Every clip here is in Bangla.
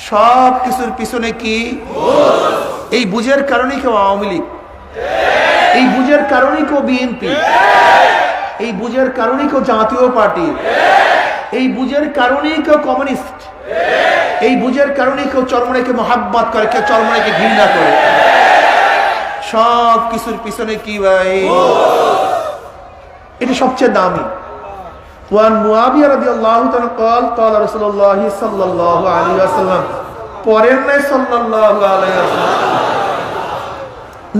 সব কিছুর পিছনে কি? এই বুঝের কারণেই কেউ আওয়ামী লীগ, এই বুঝের কারণেই কেউ বিএনপি, এই বুঝের কারণেই কেউ জাতীয় পার্টি, এই বুঝের কারণেই কেউ কমিউনিস্ট, এই বুঝের কারণেই কেউ চরমনাইকে মহাব্বত করে, কেউ চরমনাইকে ঘৃণা করে। সব কিছুর পিছনে কি ভাই? এটা সবচেয়ে দামি। ওয়ান মুআবিয়া রাদিয়াল্লাহু তাআলা قال قال رسول الله صلى الله عليه وسلم পরের নাই সাল্লাল্লাহু আলাইহি ওয়াসাল্লাম,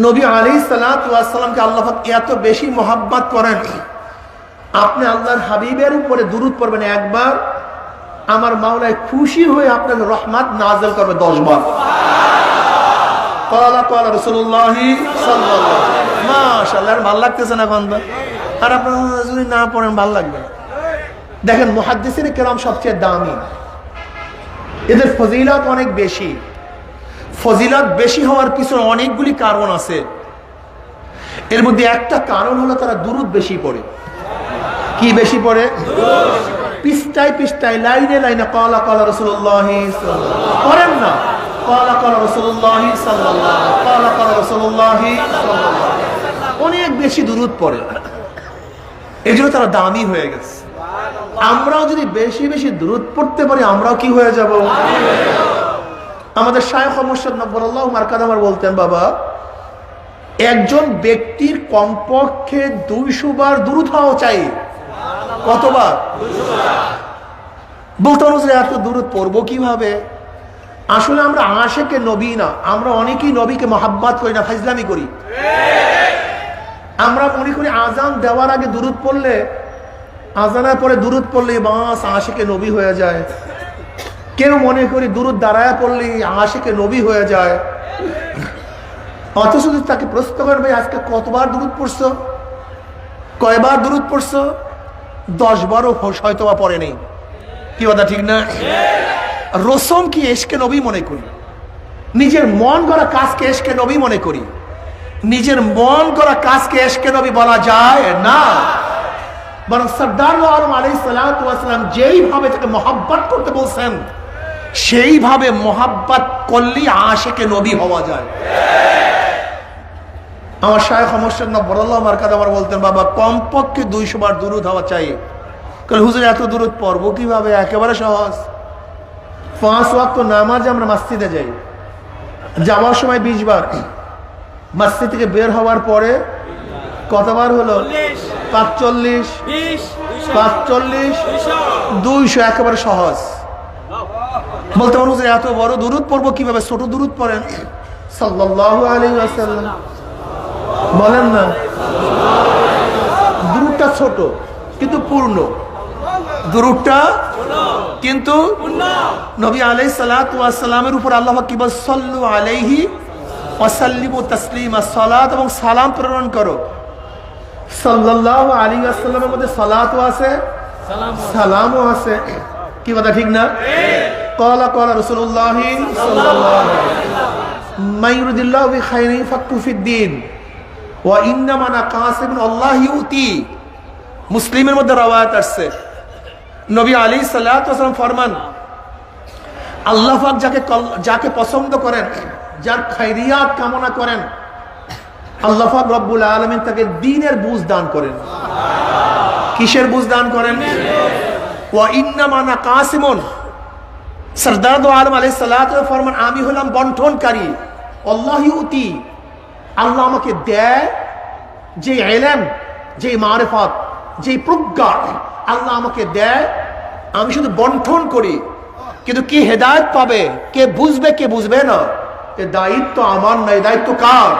নবী আলাইহিস সালাতু ওয়াস সালামকে আল্লাহ পাক এত বেশি মহব্বত করেন, আপনি আল্লাহর হাবিবের উপরে দুরূদ পড়বেন একবার, আমার মাওলায় খুশি হয়ে আপনার রহমত নাযিল করবে 10 বার। قال قال رسول الله صلى الله عليه وسلم। মাশাআল্লাহ, ভালো লাগতেছে না গন্ধ? আর আপনারা যদি না পড়েন ভালো লাগবে। দেখেন মুহাদ্দিসিনে কেরাম সবচেয়ে দামি, এদের ফজিলত অনেক বেশি। ফজিলত বেশি হওয়ার পিছনে অনেকগুলি কারণ আছে। এর মধ্যে একটা কারণ হলো তারা দুরূদ বেশি পড়ে। কি বেশি পড়ে? পৃষ্ঠায় পৃষ্ঠায়, লাইনে লাইনে ক্বালা ক্বালা রাসূলুল্লাহ সাল্লাল্লাহু পড়েন না, ক্বালা ক্বালা রাসূলুল্লাহ সাল্লাল্লাহু, ক্বালা ক্বালা রাসূলুল্লাহ সাল্লাল্লাহু, অনেক বেশি দুরূদ পড়ে। এজন্য তারা দামি হয়ে গেছে। আমরাও যদি বেশি বেশি দুরূদ পড়তে পারি, আমরাও কি হয়ে যাব? আমাদের শায়খ মুর্শিদ নব্বরুল্লাহ মারকাদ আমার বলতেন, বাবা, একজন ব্যক্তির কমপক্ষে 200 বার দুরূদ হওয়া চাই। কতবার? 200 বার। বলতে অনুযায়ী এত দুরূদ পড়বো কিভাবে? আসলে আমরা আশিকে নবী না, আমরা অনেকেই নবীকে মহাব্বত করি না, ফাজলামি করি। আমরা মনে করি আজান দেওয়ার আগে দুরূদ পড়লে, আজানের পরে দুরূদ পড়লে বাস আশিকে নবী হয়ে যায়। কেউ মনে করি দুরূদ দাঁড়ায় পড়লে আশিকে নবী হয়ে যায়। অথচ যদি তাকে প্রশ্ন করেন, ভাই আজকে কতবার দুরূদ পড়ছো, কয়বার দুরূদ পড়ছো? 10 বারও হয়তো বা পড়ে নেই। কি কথা ঠিক না? রসম কি এশকে নবী মনে করি, নিজের মন গড়া কাজকে এশকে নবী মনে করি। নিজের মন গড়া কাজকে এশকে নবী বলা যায় না, বরং সরদার আলম আলাইহিস সালাতু ওয়াস সালাম যেইভাবে তাকে মহব্বত করতে বলছেন, সেইভাবে মহব্বত করলেই আশিকে নবী হওয়া যায়। আমার শায়খ মুর্শিদ নব্বরুল্লাহ মারকাদ আমার বলতেন, বাবা, কমপক্ষে 200 বার দুরূদ হওয়া চাই। কারণ হুজুর এত দুরূদ পড়বো কিভাবে? একেবারে সহজ। 5 ওয়াক্ত নামাজে আমরা মসজিদে যাই, যাওয়ার সময় 20 বার, মসজিদ থেকে বের হওয়ার পরে কতবার হলো? 45, 45, 200, একেবারে সহজ। বলতে পারবো যে এত বড় দুরূদ পড়বো কিভাবে? ছোট দুরূদ পড়েন, সাল্লাল্লাহু আলাইহি ওয়াসাল্লাম বলেন না। দুরূদটা ছোট কিন্তু পূর্ণ, দুরূদটা কিন্তু নবী আলাইহিস সালাতু ওয়াস সালামের উপর আল্লাহ পাক কি বলে? সাল্লু আলাইহি ওয়া সাল্লিমু তাসলিমা, সালাত এবং সালাম প্রেরণ করো। সাল্লাল্লাহু আলাইহি ওয়াসাল্লামের মধ্যে সালাতও আছে, সালামও আছে। কি কথা ঠিক না? ক্বালা ক্বালা রাসূলুল্লাহ সাল্লাল্লাহু আলাইহি ওয়াসাল্লাম, মান ইউরিদিল্লাহু বিখাইরিন ফাক্কু ফিদ্দীন ওয়া ইন্নামা আনা কাসিমুন আল্লাহ ইউতি। মুসলিমের মধ্যে রওয়ায়াত আসছে, নবী আলাইহিস সালাতু ওয়াস সালাম ফরমান, আল্লাহ পাক যাকে পছন্দ করেন, যার খায়রিয়াত কামনা করেন, আল্লাহ পাক রব্বুল আলামিন তাকে দ্বীনের বুঝ দান করেন। কিসের বুঝ দান করেন? ওয়া ইন্নামা আনা কাসিমুন, সরদার দো আলম আলাইহিস সালাতু ওয়াস সালাম ফরমান, আমি হলাম বন্টনকারী। আল্লাহ ইউতি, আল্লাহ আমাকে দেয় যে ইলম, যে মারিফাত, যে প্রজ্ঞা আল্লাহ আমাকে দেয়, আমি শুধু বন্টন করি। কিন্তু কি হেদায়েত পাবে, কে বুঝবে, কে বুঝবে না, এ দায়িত্ব আমার না, দায়িত্ব কার?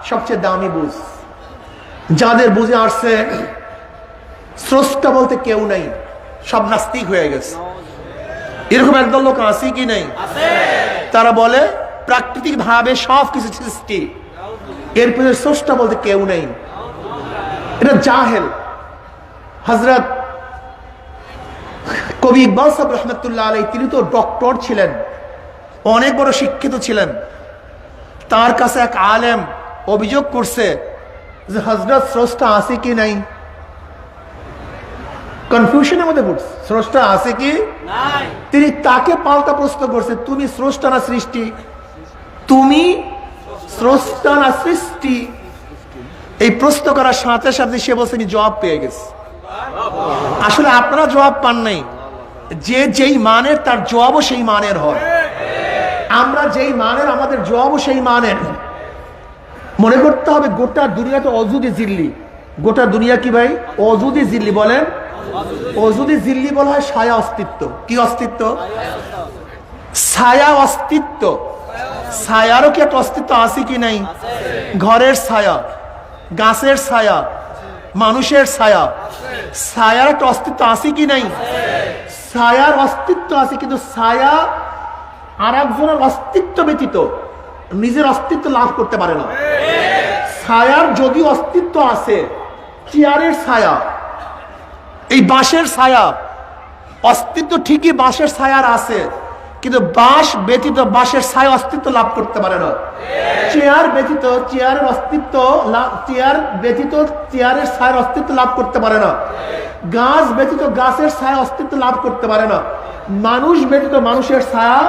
সবচেয়ে দামি বুঝ, যাদের বুঝে আসছে স্রষ্টা বলতে কেউ নাই, সব নাস্তিক হয়ে গেছে। এরকম একদল লোক আছে কি নাই? তারা বলে প্রাকৃতিক ভাবে সবকিছু সৃষ্টি, এর পেছনে স্রষ্টা বলতে কেউ নেই। এটা জাহেল। হযরত কবি ইকবাল সাহেব রহমতুল্লাহ আলাইহি, তিনি তো ডক্টর ছিলেন, অনেক বড় শিক্ষিত ছিলেন। তার কাছে এক আলেম অভিযোগ করছে যে হযরত স্রষ্টা আছে কি নাই? কনফিউশনের মধ্যে পড়ছে। স্রষ্টা আছে কি নাই? তিনি তাকে পাল্টা প্রশ্ন করছে, তুমি স্রষ্টা না সৃষ্টি? তুমি স্রষ্টা না সৃষ্টি? এই প্রশ্ন করার সাথে সাথে সে বলছে আমি জবাব পেয়ে গেছি। আসলে আপনারা জবাব পান নাই, যে যেই মানের তার জবাবও সেই মানের হয়। আমরা যেই মানের আমাদের জবাবও সেই মানের। মনে করতে হবে গোটা দুনিয়াতে অজুদি জিল্লি। গোটা দুনিয়া কি ভাই? অজুদি জিল্লি। বলেন অজুদি জিল্লি বলা হয় ছায়া অস্তিত্ব। কি অস্তিত্ব? ছায়া অস্তিত্ব। ছায়ারও কি একটা অস্তিত্ব আছে কি নাই? ঘরের ছায়া, গাছের ছায়া, মানুষের ছায়া, ছায়ার একটা অস্তিত্ব আছে কি নাই? ছায়ার অস্তিত্ব আছে, কিন্তু ছায়া আর একজনের অস্তিত্ব ব্যতীত নিজের অস্তিত্ব লাভ করতে পারে না। ছায়ার যদি অস্তিত্ব আছে, চেয়ারের ছায়া, এই বাঁশের ছায়া, অস্তিত্ব ঠিকই বাঁশের ছায়ার আছে, কিন্তু বাঁশ ব্যতীত বাঁশের ছায়া অস্তিত্ব লাভ করতে পারে না। চেয়ার ব্যতীত চেয়ারের অস্তিত্ব, চেয়ার ব্যতীত চেয়ারের ছায়ার অস্তিত্ব লাভ করতে পারে না। গাছ ব্যতীত গাছের ছায়া অস্তিত্ব লাভ করতে পারে না। মানুষ ব্যতীত মানুষের ছায়া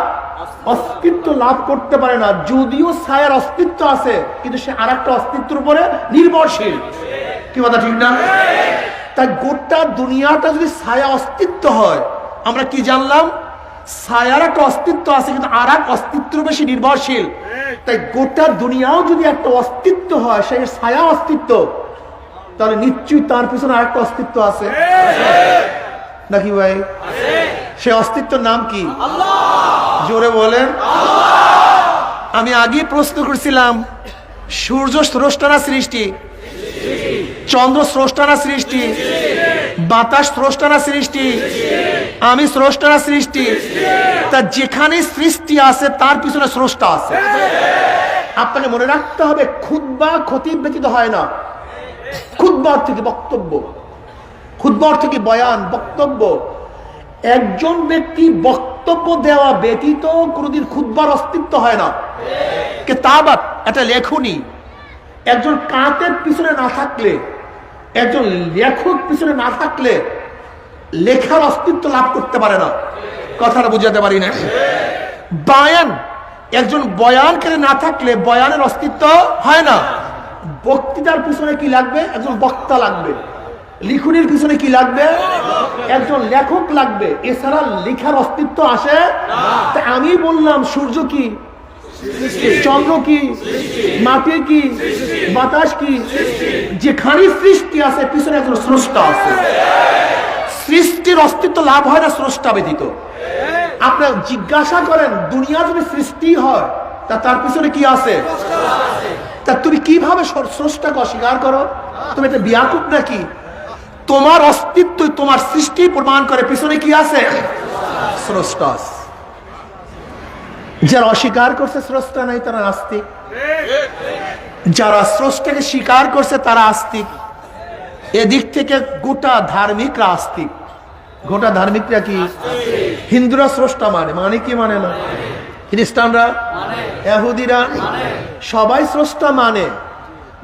অস্তিত্ব লাভ করতে পারে না। যদিও ছায়ার অস্তিত্ব আছে, কিন্তু সে আর একটা অস্তিত্বের উপরে নির্ভরশীল। কি কথা ঠিক না? তাই গোটা দুনিয়াটা যদি ছায়া অস্তিত্ব হয়, আমরা কি জানলাম? ছায়ার একটা অস্তিত্ব আছে, কিন্তু আর এক অস্তিত্বের বেশি নির্ভরশীল। তাই গোটা দুনিয়াও যদি একটা অস্তিত্ব হয়, সেই ছায়া অস্তিত্ব, তাহলে নিশ্চয়ই তার পিছনে আর একটা অস্তিত্ব আছে নাকি ভাই? সে অস্তিত্বের নাম কি? জোরে বলেন। আমি আগে প্রশ্ন করছিলাম, সূর্য স্রষ্টা না সৃষ্টি? চন্দ্র স্রষ্টা না সৃষ্টি? বাতাস স্রষ্টা না সৃষ্টি? আমি স্রষ্টা না সৃষ্টি? তা যেখানে সৃষ্টি আছে তার পিছনে স্রষ্টা আছে। আপনাকে মনে রাখতে হবে, খুতবা খতিব ব্যতীত হয় না। খুতবা থেকে বক্তব্য, খুতবা থেকে বয়ান, বক্তব্য। একজন ব্যক্তি বক্তব্য দেওয়া ব্যতীত কোনদিন খুতবার অস্তিত্ব হয় না। কিতাবাত, এটা লেখনী, একজন কাতের পিছনে না থাকলে, একজন লেখক পিছনে না থাকলে লেখার অস্তিত্ব লাভ করতে পারে না। কথাটা বুঝাতে পারি না? বয়ান, একজন বয়ানকারী না থাকলে বয়ানের অস্তিত্ব হয় না। বক্তৃতার পিছনে কি লাগবে? একজন বক্তা লাগবে। লিখনের পিছনে কি লাগবে? একজন লেখক লাগবে। এছাড়া লেখার অস্তিত্ব আসে? আমি বললাম সূর্য কি, চন্দ্র কি, মাটি কি, বাতাস কি, যেখানে সৃষ্টি আছে পিছনে একজন স্রষ্টা আছে। সৃষ্টির অস্তিত্ব লাভ হয় না স্রষ্টা ব্যতীত। আপনি জিজ্ঞাসা করেন, দুনিয়া যদি সৃষ্টি হয় তা তার পিছনে কি আছে? তা তুমি কিভাবে স্রষ্টাকে অস্বীকার করো? তুমি এটা বিয়াকুব নাকি? তোমার অস্তিত্ব তোমার সৃষ্টি প্রমাণ করে পিছনে কি আছে? স্রষ্টা। যারা অস্বীকার করছে স্রষ্টা নাই তারা নাস্তিক, যারা স্রষ্টাকে স্বীকার করছে তারা আস্তিক। এদিক থেকে গোটা ধার্মিকরা আস্তিক। গোটা ধার্মিকরা কি? হিন্দুরা স্রষ্টা মানে, মানে কি মানে না? খ্রিস্টানরা, ইহুদিরা সবাই স্রষ্টা মানে,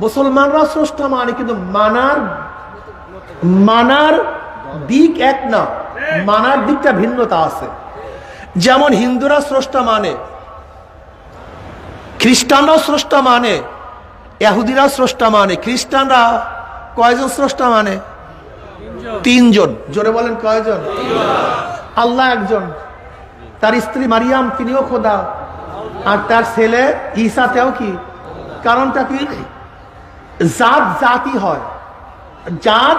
মুসলমানরা স্রষ্টা মানে, কিন্তু মানার দিক এক না, মানার দিকটা ভিন্নতা আছে। যেমন হিন্দুরা স্রষ্টা মানে, খ্রিস্টানরাও স্রষ্টা মানে, ইহুদিরা স্রষ্টা মানে। খ্রিস্টানরা কয়জন স্রষ্টা মানে? তিনজন। জোরে বলেন কয়জন? আল্লাহ একজন, তার স্ত্রী মারিয়াম তিনিও খোদা, আর তার ছেলে ঈসাতেও কি? কারণটা কি? জাত জাতি হয়, জাত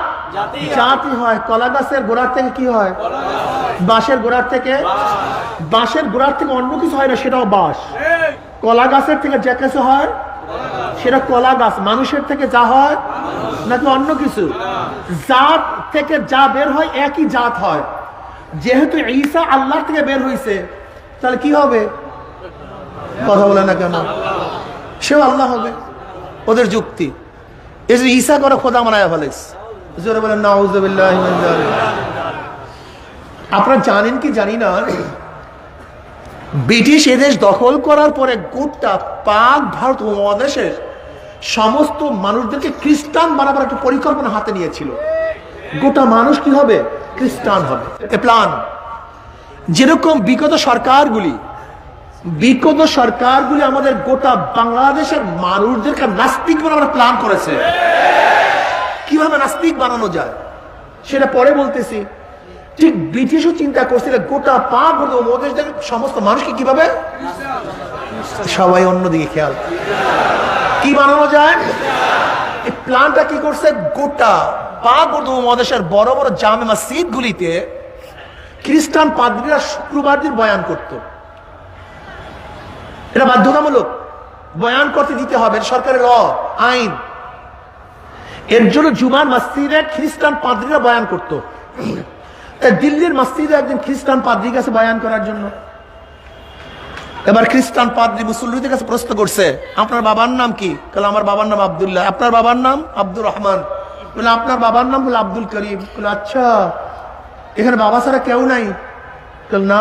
জাতি হয়। কলা গাছের গোড়ার থেকে কি হয়? বাঁশের গোড়ার থেকে, বাঁশের গোড়ার থেকে অন্য কিছু হয় না, সেটাও বাঁশ। কলা গাছের থেকে যে কিছু হয় সেটা কলা গাছ। মানুষের থেকে যা হয় নাকি অন্য কিছু? জাত থেকে যা বের হয় একই জাত হয়। যেহেতু ঈসা আল্লাহ থেকে বের হয়েছে, তাহলে কি হবে? কথা বলে না কেন? সেও আল্লাহ হবে। ওদের যুক্তি এই যে ঈসা করে খোদা মানায় ফেলেছে। জোরে বলেন নাউযুবিল্লাহি মিন যালিক। আপনারা জানেন কি জানি না, ব্রিটিশ এদেশ দখল করার পরে গোটা পাক ভারত উপমহাদেশের সমস্ত মানুষদেরকে খ্রিস্টান বানাবার একটা পরিকল্পনা হাতে নিয়েছিল। গোটা মানুষ কি হবে? খ্রিস্টান হবে। এ প্ল্যান যেরকম বিগত সরকারগুলি আমাদের গোটা বাংলাদেশের মানুষদেরকে নাস্তিক বানানোর প্ল্যান করেছে। কিভাবে নাস্তিক বানানো যায় সেটা পরে বলতেছি। ঠিক ব্রিটিশও চিন্তা করছিল গোটা উপমহাদেশের সমস্ত মানুষকে কিভাবে, সবাই অন্যদিকে খেয়াল, কি বানানো যায়। এই প্ল্যানটা কি করছে, গোটা উপমহাদেশের বড় বড় জামে মসজিদ গুলিতে খ্রিস্টান পাদ্রীরা শুক্রবার দিন বয়ান করত। এটা বাধ্যতামূলক, বয়ান করতে দিতে হবে, সরকারের আইন। এর জন্য জুমার মসজিদে খ্রিস্টান পাদ্রীরা বয়ান করত। দিল্লির মসজিদে একদিন খ্রিস্টান পাদ্রী কাছে বয়ান করার জন্য, এবার খ্রিস্টান পাদ্রী মুসল্লিদের কাছে প্রশ্ন করছে, আপনার বাবার নাম কি? বলে আমার বাবার নাম আব্দুল্লাহ। আপনার বাবার নাম? আব্দুর রহমান। বলে আপনার বাবার নাম? বলে আব্দুল করিম। বলে আচ্ছা, এখানে বাবা ছাড়া কেউ নাই? বলে না।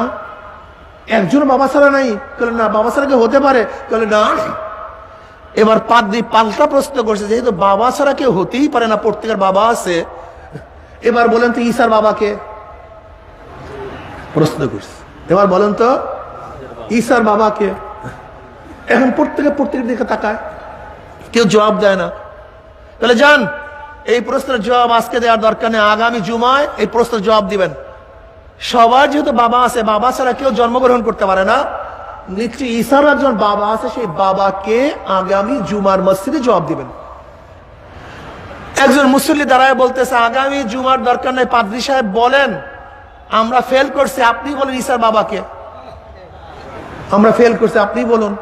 একজন বাবা ছাড়া নাই? বলে না। বাবা ছাড়া কেউ হতে পারে? বলে না। এবার পাদ্রী পাল্টা প্রশ্ন করছে, যেহেতু বাবা ছাড়া কেউ হতেই পারে না, প্রত্যেকের বাবা আছে, এবার বলেন তো ঈসার বাবাকে? প্রশ্ন করছে, এবার বলেন তো ঈসার বাবাকে? এখন প্রত্যেকের দিকে তাকায়, কেউ জবাব দেয় না। তাহলে যান, এই প্রশ্নের জবাব আজকে দেওয়ার দরকার নেই, আগামী জুমায় এই প্রশ্নের জবাব দিবেন। সবার যেহেতু বাবা আছে, বাবা ছাড়া কেউ জন্মগ্রহণ করতে পারে না, নিশ্চয়ই ঈসার একজন বাবা আছে, সেই বাবাকে আগামী জুমার মসজিদে জবাব দিবেন। একজন মুসল্লি দাঁড়ায় বলতেছে, আগামী জুমার দরকার নেই, পাদ্রী সাহেব বলেন, আমরা ফেল করছি, আপনি বলেন ঈসার বাবাকে। আমরা ফেল করছি, আপনি বলুন।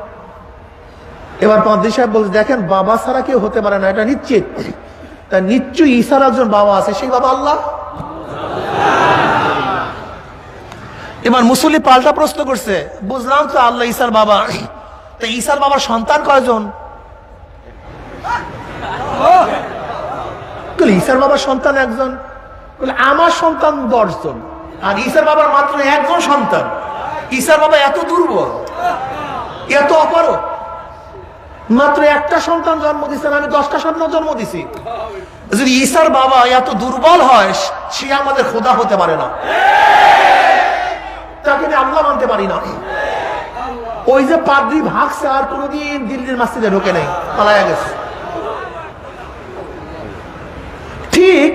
এবার পাদ্রী সাহেব বলছে, দেখেন বাবা ছাড়া কেউ হতে পারে না, এটা নিশ্চিত, তা নিশ্চয়ই ঈসার একজন বাবা আছে, সেই বাবা আল্লাহ। এবার মুসল্লি পাল্টা প্রশ্ন করছে, বুঝলাম তো আল্লাহ ঈসার বাবা, তা ঈসার বাবার সন্তান কয়জন? ঈসার বাবার সন্তান একজন। আমার সন্তান 10 জন, আর ঈসার বাবার মাত্র একজন সন্তান। ঈসার বাবা এত দুর্বল, এত অপারগ, মাত্র একটা সন্তান জন্ম দিচ্ছেন, আমি 10টা সন্তান জন্ম দিছি। যদি ঈসার বাবা এত দুর্বল হয়, সে আমাদের খোদা হতে পারে না, তাকে আল্লাহ মানতে পারি না। ওই যে পাদ্রী ভাগছে, আর কোনোদিন দিল্লির মসজিদে ঢোকে নেই, পালায়া গেছে। ঠিক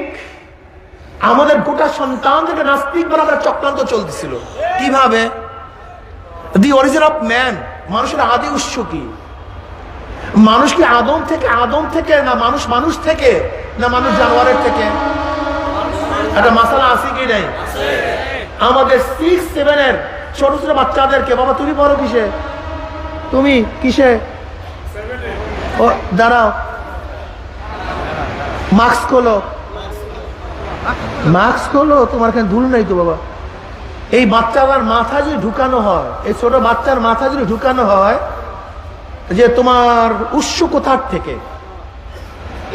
আমাদের গোটা সন্তানদেরকে নাস্তিক বানাবার চক্রান্ত চলতেছিল। কিভাবে? দি অরিজিন অফ ম্যান, মানুষের আদি উৎস কি? মানুষ কি আদম থেকে না মানুষ থেকে, না মানুষ জানোয়ারের থেকে? একটা মাসালা আছে কি নাই? আমাদের 6-7 এর ছোট ছোট বাচ্চাদেরকে, বাবা তুমি পড়ো কিসে? তুমি কিসে? ও দাঁড়াও, মাস্ক খোলো, তোমার এখানে ধুল নাই তো বাবা। এই বাচ্চার মাথা যদি ঢুকানো হয়, এই ছোট বাচ্চার মাথা যদি ঢুকানো হয় যে তোমার উৎস কোথার থেকে,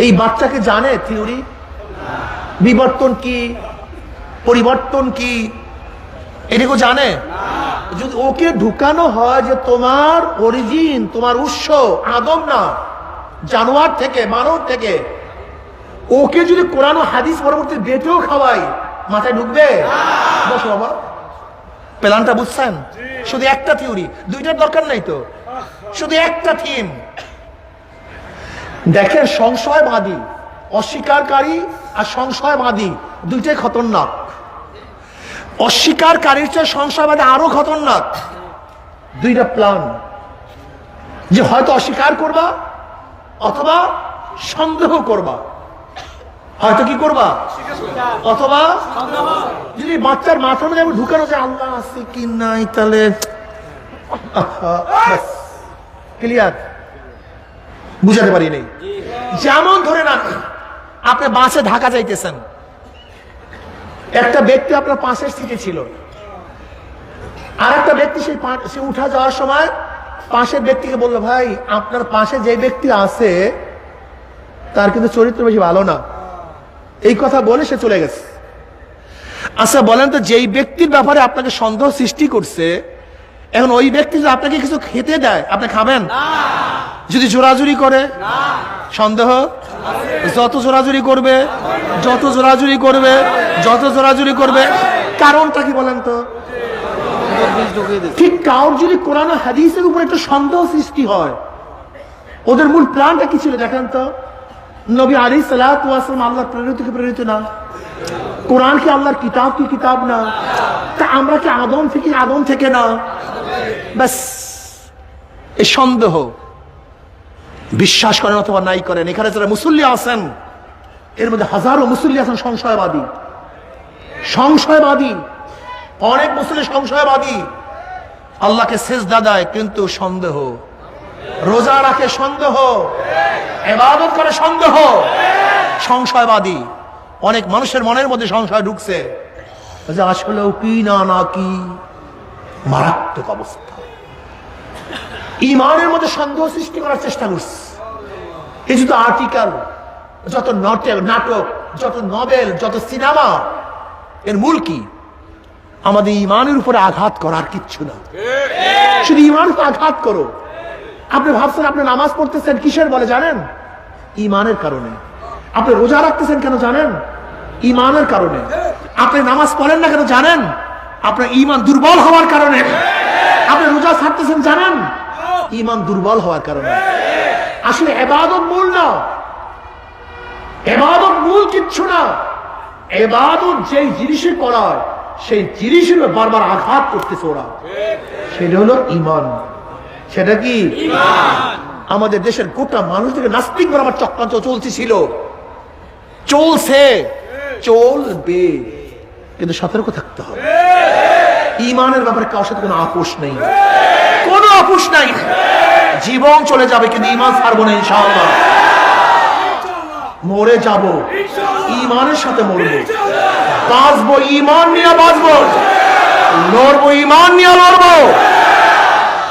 এই বাচ্চাকে জানে থিওরি বিবর্তন কি, পরিবর্তন কি, এটাকে জানে? যদি ওকে ঢুকানো হয় যে তোমার অরিজিন, তোমার উৎস আদম না জানোয়ার থেকে, মানব থেকে, ওকে যদি কোরআন ও হাদিস পরবর্তী বেটেও খাওয়াই, মাথায় ঢুকবে? বসো বাবা, প্ল্যানটা বুঝছেন? শুধু একটা থিওরি, দুইটার দরকার নাই তো, শুধু একটা থিম। দেখেন, সংশয়বাদী, অস্বীকারী আর সংশয়বাদী দুইটাই খতরনাক। অস্বীকারীর চেয়ে সংশয়বাদী আরো খতরনাক। দুইটা প্ল্যান, যে হয়তো অস্বীকার করবা অথবা সন্দেহ করবা, হয়তো কি করবা অথবা যদি বাচ্চার মাথার মধ্যে ঢুকানো যায় আল্লাহ আছে কি নাই, তাহলে ক্লিয়ার, বুঝাতে পারি নাই। যেমন ধরে না, আপনি বাসে ঢাকা যাইতেছেন, একটা ব্যক্তি আপনার পাশের সিটে ছিল, আর একটা ব্যক্তি সে উঠা যাওয়ার সময় পাশের ব্যক্তিকে বললো, ভাই আপনার পাশে যে ব্যক্তি আছে তার কিন্তু চরিত্র বেশি ভালো না, এই কথা বলে সে চলে গেছে। আচ্ছা বলেন তো, যেই ব্যক্তির ব্যাপারে আপনাকে সন্দেহ সৃষ্টি করছে, এখন ওই ব্যক্তি যদি আপনাকে কিছু খেতে দেয়, আপনি খাবেন? যদি জোরাজুরি করে, সন্দেহ? যত জোরাজুরি করবে, যত জোরাজুরি করবে, যত জোরাজুরি করবে, কারণটা কি বলেন তো? ঠিক কাউর যদি কোরআন ও হাদিসের উপর একটা সন্দেহ সৃষ্টি হয়, ওদের মূল প্ল্যানটা কি ছিল দেখেন তো? নবী আলাইহিস সালাতু ওয়াস সালাম আল্লাহর প্রেরিত কি প্রেরিত না? কোরআন কি আল্লাহর কিতাব কি কিতাব না? তা আমরা কি আদম থেকে না? ব্যাস, এই সন্দেহ বিশ্বাস করেন অথবা নাই করেন। এখানে যারা মুসল্লি আছেন, এর মধ্যে হাজারো মুসল্লি আছেন সংশয়বাদী। সংশয়বাদী, অনেক মুসল্লি সংশয়বাদী। আল্লাহকে সেজদা দেয় কিন্তু সন্দেহ, রোজা রাখে সন্দেহ, ইবাদত করে সন্দেহ, সংশয়বাদী। অনেক মানুষের মনের মধ্যে সংশয় ঢুকছে যে আসলেও কি না কি, মারাত্মক অবস্থা। ইমানের মধ্যে সন্দেহ সৃষ্টি করার চেষ্টা করছে। এই যত আর্টিকেল, যত নাটক, যত নভেল, যত সিনেমা, এর মূল কি? আমাদের ইমানের উপরে আঘাত করার কিচ্ছু না, শুধু ইমানের উপর আঘাত করো। আপনি ভাবছেন আপনি নামাজ পড়তেছেন কিসের বলে জানেন? ইমানের কারণে। আপনি রোজা রাখতেছেন কেন জানেন? ইমানের কারণে। আপনি নামাজ পড়েন না কেন জানেন? আপনার ইমান দুর্বল হওয়ার কারণে। আপনি রোজা ছাড়তেছেন জানেন? ইমান দুর্বল হওয়ার কারণে। আসলে ইবাদত মূল না, ইবাদত মূল কিচ্ছু না। ইবাদত যেই জিনিসে করায় সেই জিনিসের বারবার আঘাত করতেছে ওরা, সেটা হলো ইমান। সেটা কি? আমাদের দেশের গোটা মানুষদেরকে নাস্তিক বরাবর চক্রান্ত চলছিল, চলছে, চলবে, কিন্তু সতর্ক থাকতে হবে। ইমানের ব্যাপারে কারোর সাথে কোনো আপোষ নেই, কোনো আপোষ নাই। জীবন চলে যাবে কিন্তু ইমান ছাড়বো না ইনশাআল্লাহ। মরে যাব, ইমানের সাথে মরবো, বাঁচবো ইমান নিয়ে বাঁচবো, লড়বো ইমান নিয়ে লড়বো।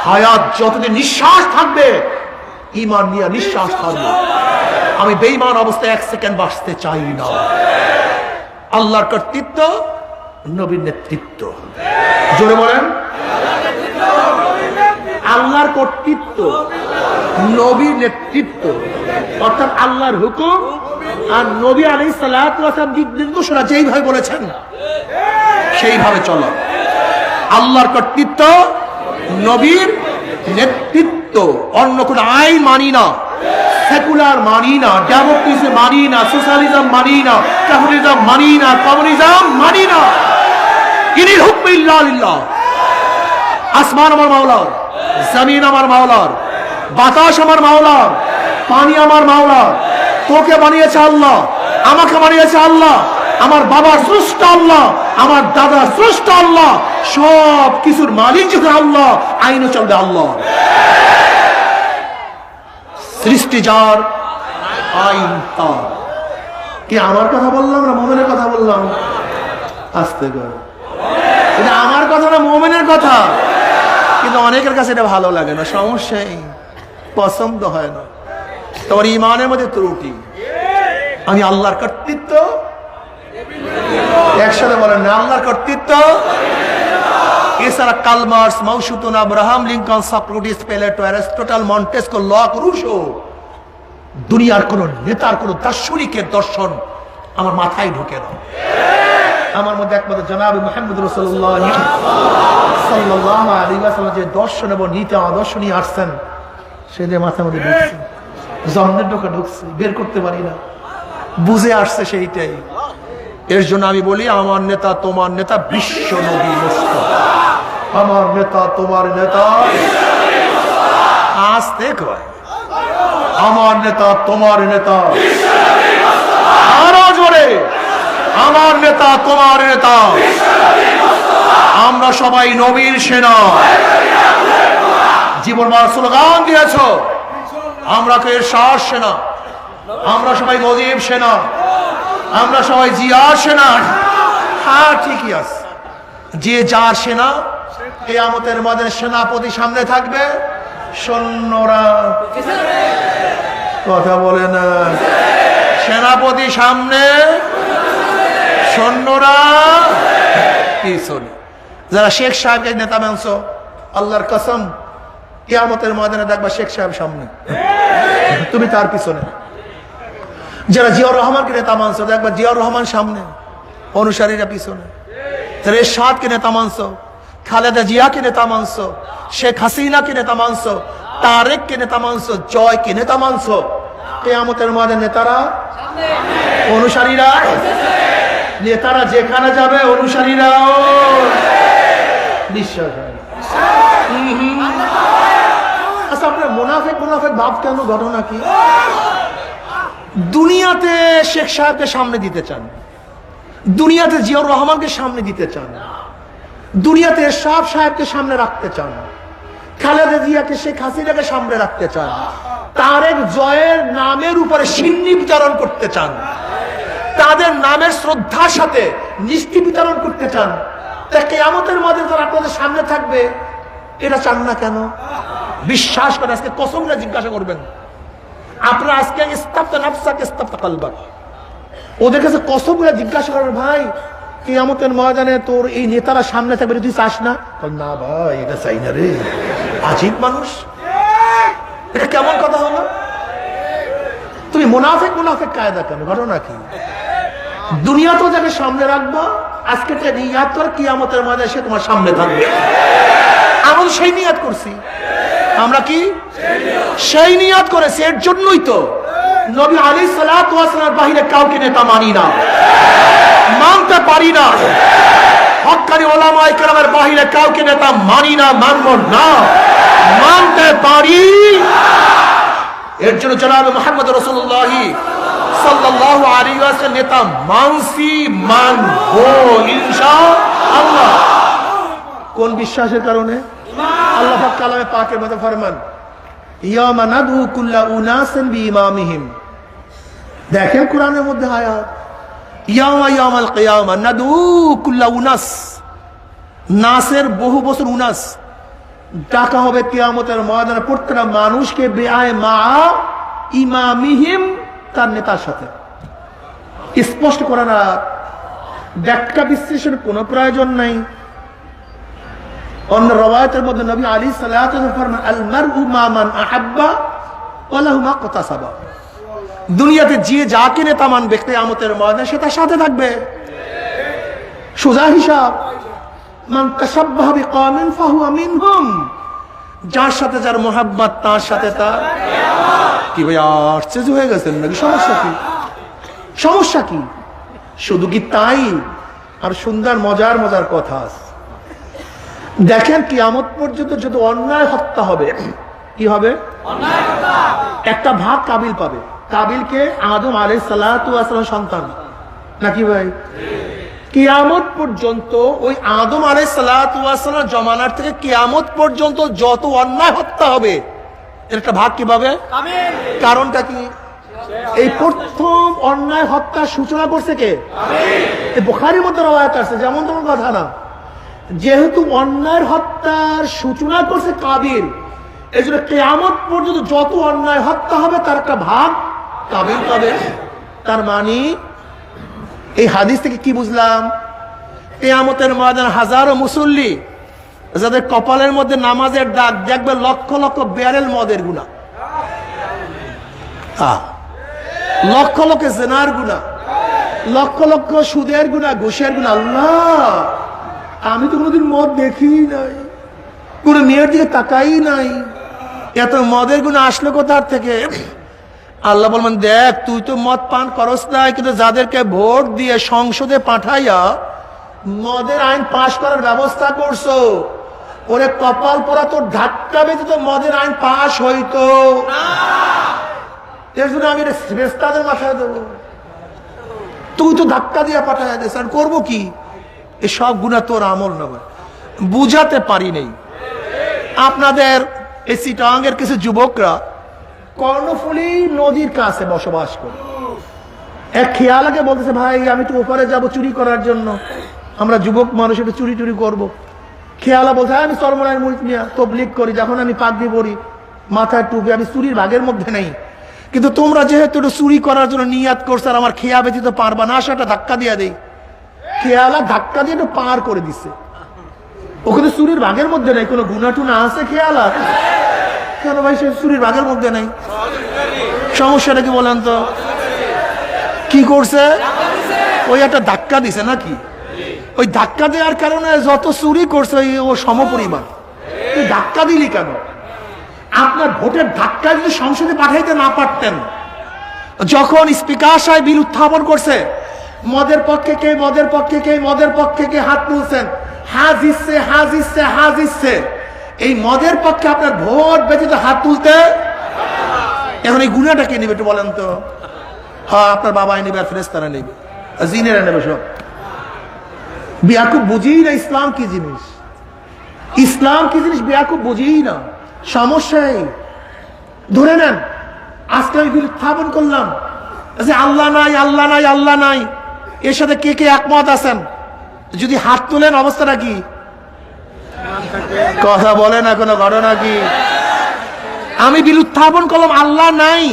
হায়াত যতদিন নিঃশ্বাস থাকবে ইমান নিয়ে নিঃশ্বাস থাকবে। আমি বেঈমান অবস্থায় এক সেকেন্ড বাঁচতে চাই না। আল্লাহর কর্তৃত্ব, নবীর নেতৃত্ব, জোরে বলেন। আল্লাহর কর্তৃত্ব, নবীর নেতৃত্ব, অর্থাৎ আল্লাহর হুকুম আর নবী আলাইহিস সালাতু ওয়াস সালাম দিক নির্দেশনা যেইভাবে বলেছেন সেইভাবে চলো। আল্লাহর কর্তৃত্ব, নবীর নেতৃত্ব, অন্য কোন আইন মানি না, সেকুলার মানি না, ডেমোক্রেসি মানি না, সোশ্যালিজম মানি না, ক্যাপিটালিজম মানি না, কমিউনিজম মানি না। ইনিল হুকম ইল্লা লিল্লাহ। আসমান আমার মাওলার, জমিন আমার মাওলার, বাতাস আমার মাওলার, পানি আমার মাওলার। তোকে বানিয়েছে আল্লাহ, আমাকে বানিয়েছে আল্লাহ, আমার বাবার স্রষ্টা আল্লাহ, আমার দাদা স্রষ্টা আল্লাহ, সব কিছুর মালিক যখন আল্লাহ, আইনও চলবে আল্লাহ। সৃষ্টি যার, আইন তার। কি আমার কথা বললাম না মুমিনের কথা বললাম? আস্তে করে, এটা আমার কথা না মুমিনের কথা। কিন্তু অনেকের কাছে এটা ভালো লাগে না, সমস্যাই পছন্দ হয় না। তোমার ইমানের মধ্যে ত্রুটি। আমি আল্লাহর কর্তৃত্ব, একসাথে বলেন না, আল্লাহর কর্তৃত্ব। এছাড়া Karl Marx, Mao Zedong, Abraham Lincoln, Socrates, Plato, Aristotle, Montesquieu, Locke, Rousseau, দুনিয়ার কোন নেতার কোন দার্শনিকের দর্শন আমার মাথায় ঢোকে না। আমার মধ্যে একমাত্র জনাব মুহাম্মদ রাসূলুল্লাহ সাল্লাল্লাহু আলাইহি ওয়াসাল্লাম যে দর্শন এবং নীতি আদর্শ নিয়ে আসছেন, সেটা মাথার মধ্যে ঢুকছে, জন্মের ঢোকা ঢুকছে, বের করতে পারি না, বুঝে আসছে সেইটাই। এর জন্য আমি বলি, আমার নেতা তোমার নেতা বিশ্ব নবী মুস্তাফা। আমার নেতা তোমার নেতা, আস্তে কয়, আমার নেতা তোমার নেতা, আরো জোরে, আমার নেতা তোমার নেতা। আমরা সবাই নবীর সেনা। জীবন মার স্লোগান দিয়েছ, আমরা কে এরশাদ সেনা, আমরা সবাই মুজিব সেনা, আমরা সবাই জিয়ার সেনা। হ্যাঁ ঠিকই আছে, যে যার সেনা। কিয়ামতের মাঠে সেনাপতি সামনে থাকবে, সৈন্যরা কথা বলে না। সেনাপতি সামনে, সৈন্যরা পিছনে। যারা শেখ সাহেবকে নেতা মানছো, আল্লাহর কসম, কিয়ামতের ময়দানে দেখবা শেখ সাহেব সামনে, তুমি তার পিছনে। যারা জিয়াউর রহমানকে নেতা মানছো, দেখবা জিয়াউর রহমান সামনে, অনুসারীরা পিছনে। এরশাদকে নেতা মানছো, খালেদা জিয়াকে নেতা মানছো, শেখ হাসিনাকে নেতা মানছো, তারেককে নেতা মানছো, জয়কে নেতা মানছো। কিয়ামতের ময়দানে নেতারা, অনুসারীরা, নেতারা যেখানে যাবে অনুসারীরাও বিশ্বাস হয়। আচ্ছা, আপনার মুনাফিক মুনাফিক ভাব কেন? ঘটনা কি? দুনিয়াতে শেখ সাহেবকে সামনে দিতে চান, দুনিয়াতে জিয়াউর রহমানকে সামনে দিতে চান, দুনিয়াতে এরশাদ সাহেবকে সামনে রাখতে চান, খালেদা জিয়াকে, শেখ হাসিনাকে সামনে রাখতে চান, তারেক জয়ের নামের উপরে সিন্নি বিতরণ করতে চান, তাদের নামের শ্রদ্ধার সাথে মিষ্টি বিতরণ করতে চান। তা কিয়ামতের মধ্যে তারা আপনাদের সামনে থাকবে, এটা চান না কেন? বিশ্বাস করে আজকে কসম করে জিজ্ঞাসা করবেন, আপনারা আজকে ইস্তাফতা নাফসাক ইস্তাফতা কলবাক, ওদের কাছে কসম করে জিজ্ঞাসা করবেন, ভাই কিয়ামতের ময়দানে তোর এই নেতারা সামনে থাকবে, তুই চাস না? না ভাই, এটা চাই না রে। আজীব মানুষ, এটা কেমন কথা হলো? তুমি মুনাফিক মুনাফিক কায়দা কেন? ঘটনা কি? দুনিয়া তো যাকে সামনে রাখবো, আজকে নিয়াত করে কিয়ামতের ময়দানে সে তোমার সামনে থাকবে। আমরা সেই নিয়াত করছি, আমরা কি সেই নিয়াত করেছি। এর জন্যই তো নবী আলাইহিস সালাতু ওয়াস সালামের বাহিরে কাউকে নেতা মানি না, মানতে পারি না। হক্কানি উলামায়ে কেরামের বাহিরে কাউকে নেতা মানি না, মানব না, মানতে পারি। এর জন্য জনাব মুহাম্মদ রাসূলুল্লাহ সাল্লাল্লাহু আলাইহি ওয়াসাল্লাম নেতা মানছি, মানবো ইনশাআল্লাহ। কোন বিশ্বাসের কারণে? আল্লাহ পাক কালামে পাকের মধ্যে ফরমান, ইয়ামা নাদু কুল্লা উনাসিন বিইমামিহিম। দেখেন কোরআনের মধ্যে আয়াত, ইয়াউমাল কিয়ামা নাদু কুল্লা উনাস, নাসের বহু বছর উনাস, ডাকা হবে কিয়ামতের ময়দানে প্রত্যেকটা মানুষকে বেআয় মা ইমামিহিম, তার নেতার সাথে। স্পষ্ট করা না, ব্যাখ্যা বিশ্লেষণের কোনো প্রয়োজন নাই। অন্য রওয়ায়াতের মধ্যে নবী আলাইহিস সালাতু ওয়াস সালাম ফরমান, আল মারউ মা মান আহাব্বা ওয়া লাহু মা কাতাসাবা। দুনিয়াতে যে যাকে নেতা মানবে কিয়ামতের ময়দানে সে তার সাথে থাকবে। সোজা হিসাব, মান তাশাব্বাহা বিকওমিন ফাহুয়া মিনহুম। যার সাথে যার মোহাব্বত, তার সাথে তার কি। ভাই আশ্চর্য হয়ে গেছেন নাকি? সমস্যা কি? সমস্যা কি? শুধু কি তাই? আর সুন্দর মজার মজার কথা আছে। দেখেন কিয়ামত পর্যন্ত যত অন্যায় হত্যা হবে, কি হবে? একটা ভাগ কাবিল পাবে। কাবিলকে আদম আলাইহিস সালাতু ওয়াস সালামের সন্তান নাকি ভাই? কিয়ামত পর্যন্ত ওই আদম আলাইহিস সালাতু ওয়াস সালামের জমানার থেকে কিয়ামত পর্যন্ত যত অন্যায় হত্যা হবে, এর একটা ভাগ কি পাবে? কারণটা কি? এই প্রথম অন্যায় হত্যার সূচনা করছে কে? এই বুখারীর মধ্যে রওয়ায়াত আছে, যেমন তেমন কথা না। যেহেতু অন্যায়ের হত্যার সূচনা করছে কাবিল, এই জন্য কিয়ামত পর্যন্ত যত অন্যায় হত্যা হবে তার একটা ভাগ কাবিল পাবে। তার মানে এই হাদিস থেকে কি বুঝলাম? কিয়ামতের ময়দানে হাজারো মুসল্লি যাদের কপালের মধ্যে নামাজের দাগ, দেখবে লক্ষ লক্ষ ব্যারেল মদের গুনাহ, লক্ষ লক্ষ জিনার গুনাহ, লক্ষ লক্ষ সুদের গুনাহ, ঘুষের গুনাহ। আল্লাহ, আমি তো কোনোদিন মদ দেখি নাই, কোনো মেয়ের দিকে তাকাই নাই, এত মদের গুনাহ আসলো কোথার থেকে? আল্লাহ বলবেন, দেখ তুই তো মদ পান করস নাই, কিন্তু যাদেরকে ভোট দিয়ে সংসদে পাঠাইয়া মদের আইন পাশ করার ব্যবস্থা করছো, ওরে কপাল পরা তোর ধাক্কা বেঁধে তো মদের আইন পাশ হইতো। এর জন্য আমি তাদের মাথায় দেবো, তুই তো ধাক্কা দিয়ে পাঠাইয়া দিস, আর করবো কি? এসব গুনাহ তোর আমল না। বুঝাতে পারি নেই। আপনাদের এই চিটাগাংয়ের কিছু যুবকরা কর্ণফুলী নদীর কাছে বসবাস করে, এক খেয়ালাকে বলতেছে, ভাই আমি তো ওপারে যাব চুরি করার জন্য, আমরা যুবক মানুষ একটু চুরি টুরি করবো। খেয়ালা বলছে, আমি চরমনায় মুরিদ মিয়া তবলিগ করি, যখন আমি পাগড়ি পরি, মাথায় টুপি, আমি চুরির ভাগের মধ্যে নেই, কিন্তু তোমরা যেহেতু একটু চুরি করার জন্য নিয়াত করছো, আর আমার খেয়া ব্যতীত পারবা না, সেটা ধাক্কা দিয়ে দেই। খেয়ালা ধাক্কা দিয়ে একটু পার করে দিচ্ছে। ওখানে চুরির ভাগের মধ্যে নাই, কোনো গুণা টুনা আছে খেয়াল আছে কেন ভাই? সে চুরির ভাগের মধ্যে নাই, সমস্যাটা কি বলেন তো? কি করছে? ওই একটা ধাক্কা দিছে নাকি? ওই ধাক্কা দেওয়ার কারণে যত চুরি করছে ও সমপরিমাণ। তুই ধাক্কা দিলি কেন? আপনার ভোটের ধাক্কা যদি সংসদে পাঠাইতে না পারতেন, যখন স্পিকার সাহেব বিল উত্থাপন করছে, মদের পক্ষে কে, মদের পক্ষে কে, মদের পক্ষে কে হাত তুলছেন, হাজ ইচ্ছে, হাজ ইচ্ছে, হাজ ইচ্ছে। এই মদের পক্ষে আপনার ভোট ব্যতীত হাত তুলতে, এখন এই গুণাটা কে নেবে একটু বলেন তো? হ্যাঁ, আপনার বাবাই নেবে, আর ফেরেশতারা নেবে, জিনেরা নেবে সব। বেয়াকুব বুঝেই না ইসলাম কি জিনিস, ইসলাম কি জিনিস বেয়াকুব বুঝেই না। সমস্যাই ধরে নেন, আজকে আমি বিল উত্থাপন করলাম যে আল্লাহ নাই, আল্লাহ নাই, আল্লাহ নাই, এর সাথে কে কে একমত আছেন? যদি হাত তুলেন অবস্থাটা কি? কথা বলে না, কোনো ঘটনা কি? আমি বিল উত্থাপন করলাম আল্লাহ নাই,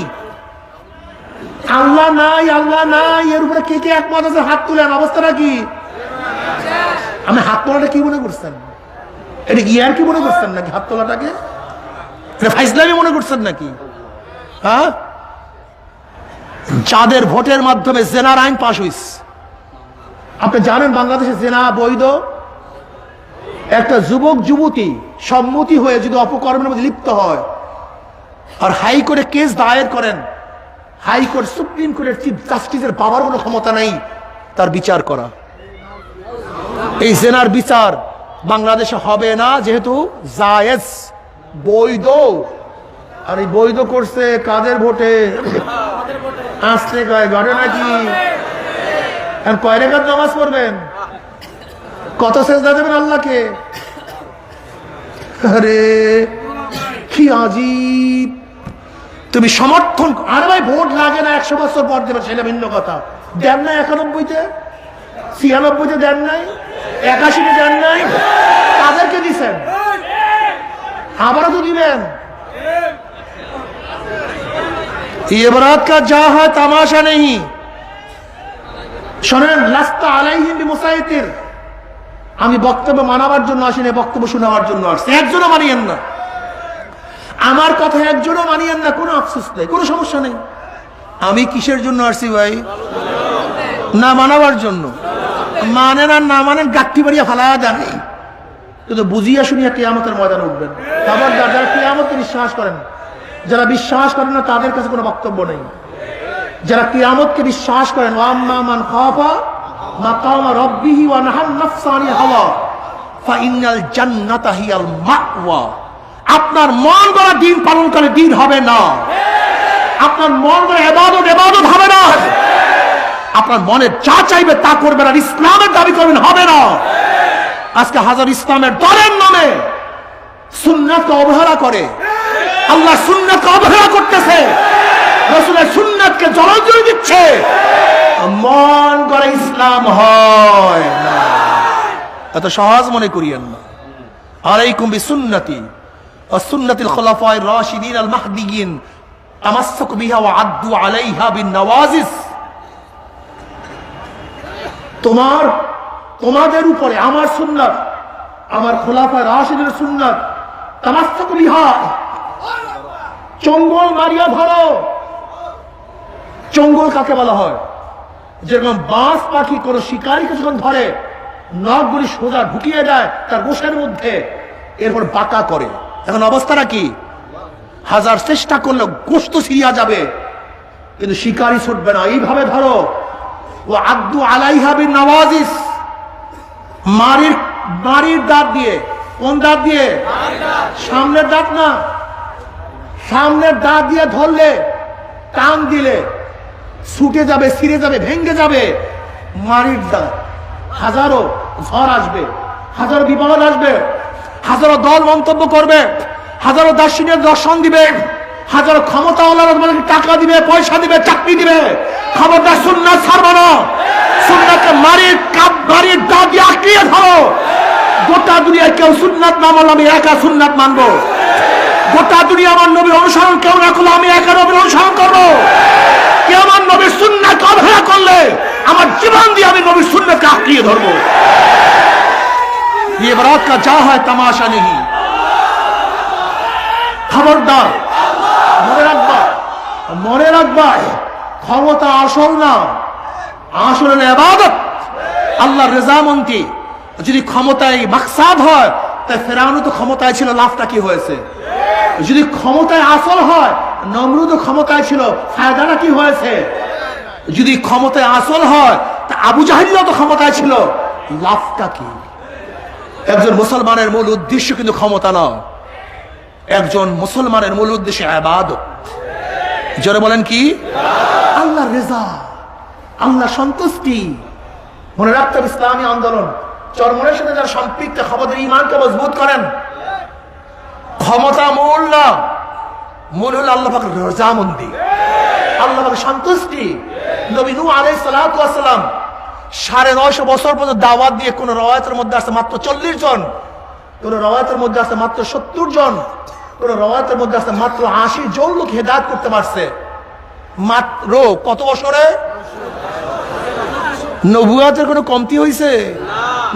আল্লাহ নাই, আল্লাহ নাই, এর উপরে কে কে একমত আছে? হাত তুলেন, অবস্থাটা কি? আমি হাত তোলাটা কি মনে করছেন? এটা ইয়ার কি মনে করছেন নাকি? হাত তোলাটাকে এটা ফাইজলামি মনে করছেন নাকি? হ্যাঁ, যাদের ভোটের মাধ্যমে জেনার আইন পাশ হইছে, আপনি জানেন বাংলাদেশে জেনা বৈধ। একটা যুবক যুবতী সম্মতি হয়ে যদি অপকর্মের মধ্যে লিপ্ত হয় আর হাইকোর্টে কেস দায়ের করেন, হাইকোর্ট সুপ্রিম কোর্টের চিফ জাস্টিসের পাওয়ার কোনো ক্ষমতা নাই তার বিচার করা। এই জেনার বিচার বাংলাদেশে হবে না, যেহেতু জায়েজ, বৈধ। আর এই বৈধ করছে কাদের ভোটে? আসতে কয় ঘটনা কি? কয় রেখাত নামাজ পড়বেন? কত সেজদা দেবেন আল্লাহকে? আরে কি আজীব! তুমি সমর্থন, আরে ভাই ভোট লাগে না, 100 বছর পর দেবেন সেটা ভিন্ন কথা। দেন নাই 91-তে, 96-তে দেন নাই, 81-তে দেন নাই, তাদেরকে দিচ্ছেন, আবারও তো দিবেন। ये बारात का जा है तमाशा नहीं। শোনেন, লাস্তা আলাইহিম বিমুসাইতির, আমি বক্তব্য মানাবার জন্য আসিনি, বক্তব্য শোনাবার জন্য আসছি। একজনও মানিয়েন না আমার কথা, একজনও মানিয়েন না, কোনো আফসোস নেই, কোনো সমস্যা নেই। আমি কিসের জন্য আসছি ভাই? না মানাবার জন্য। মানেন আর না মানেন, গাঠি বাড়িয়া ফালায়া দেন, কিন্তু বুঝিয়া শুনিয়া কিয়ামতের ময়দানে উঠবেন। খবরদার, যারা কিয়ামতকে বিশ্বাস করেন, যারা বিশ্বাস করেন না তাদের কাছে কোনো বক্তব্য নেই। যারা কিয়ামতকে বিশ্বাস করেন, ওয়াম্মা মান খাফা মাকাম রাব্বিহি ওয়া নাহান নাফসা আনিল হাওয়া ফাইনাল জান্নাতা হিয়াল মাওয়া। আপনার মন গড়া দিন পালন করে দিন হবে না, আপনার মন গড়া ইবাদত ইবাদত হবে না, আপনার মনে যা চাইবে তা করবেন আর ইসলামের দাবি করবেন, হবে না। আজকে হাজার ইসলামের দলের নামে সুন্নাতকে অবহেলা করে, আল্লাহ সুন্নাতকে অবহেলা করতেছে, রাসূলের সুন্নাতকে জলাঞ্জলি দিচ্ছে। মন করে ইসলাম হয় না, এত সহজ মনে করিয়েন না। আলাইকুম বিসুন্নতি ওয়া সুন্নাতিল খুলাফায়ে রাশিদিন আল মাহদিয়িন তামাসসাকু বিহা ওয়া আদ্দু আলাইহা বিন নওয়াজিস। তোমাদের উপরে আমার সুন্নাত, আমার খোলাফায়ে রাশিদিনের সুন্নাত, তামাসসাকু বিহা, চঙ্গল মারিয়া ধরো। চঙ্গল কাকে বলা হয়? যেরকম বাস পাখি কোন শিকারীকে যখন ধরে, নখগুলি সোজা ঢুকিয়ে দেয় তার গোশের মধ্যে, এরপর বাঁকা করে। এখন অবস্থাটা কি? হাজার চেষ্টা করলে গোশত ছিঁড়িয়া যাবে, কিন্তু শিকারী ছুটবে না। এইভাবে ধরো। ও আদ্দু আলাইহা বিন নওয়াজিস, মারির দাঁত দিয়ে। কোন দাঁত দিয়ে? সামনের দাঁত না, সামনের দাঁত দিয়ে ধরলে, টান দিলে ছুটে যাবে, ছিঁড়ে যাবে, ভেঙে যাবে। মারির দাঁত, হাজারো ঝড় আসবে, হাজারো বিপদ আসবে, হাজারো দল মন্তব্য করবে, হাজারো দার্শনিক দর্শন দিবে, হাজারো ক্ষমতাওয়ালারা তোমাদেরকে টাকা দিবে, পয়সা দিবে, চাকরি দিবে। খবরদার সুন্নাত ছাড়বে না, সুন্নাতকে মারির দাঁত দিয়ে আঁকড়িয়ে ধরো। গোটা দুনিয়ায় কেউ সুন্নাত না মানলে আমি একা সুন্নাত মানবো। গোটা দুনিয়া আমার নবীর অনুসরণ কেউ না করলে আমি একা নবীর অনুসরণ করবো। কেউ আমার নবীর সুন্নাতকে অবহেলা করলে আমার জীবন দিয়ে আমি নবীর সুন্নাতকে আঁকড়িয়ে ধরবো। ये बारात का जा है तमाशा नहीं। খবরদার, মনে রাখবা ক্ষমতা আসল না, আসল ইবাদত, আল্লাহর রেজামন্দি। যদি ক্ষমতায় মাকসাদ হয়, তাই ফেরাউন তো ক্ষমতায় ছিল, লাভটা কি হয়েছে? যদি ক্ষমতায় আসল হয়, নমরুদ ক্ষমতায় ছিল, ফায়দাটা কি হয়েছে? যদি ক্ষমতায় আসল হয়, তা আবু জাহেলও তো ক্ষমতায় ছিল, লাভটা কি? একজন মুসলমানের মূল উদ্দেশ্য কিন্তু ক্ষমতা নয়, একজন মুসলমানের মূল উদ্দেশ্য ইবাদত। জোরে বলেন কি? আল্লাহর রেজা, আল্লাহ সন্তুষ্টি। মনে রাখতে হবে ইসলামী আন্দোলন চরমনের সাথে যারা সম্পৃক্ত, আমাদের ঈমানকে মজবুত করেন। ক্ষমতা মূল না, মূল হল আল্লাহ পাকের রজামন্দি, আল্লাহ পাকের সন্তুষ্টি। নবী নূহ আলাইহিস সালাতু ওয়াস সালাম 950 বছর পর্যন্ত দাওয়াত দিয়ে, কোন রওয়ায়াতের মধ্যে আছে মাত্র 40 জন, কোন রওয়ায়াতের মধ্যে আছে মাত্র 70 জন, কোন রওয়ায়াতের মধ্যে আছে মাত্র 80 জন লোক হেদায়েত করতে পারছে। মাত্র কত বছরে? নবুয়তের কোনো কমতি হয়েছে?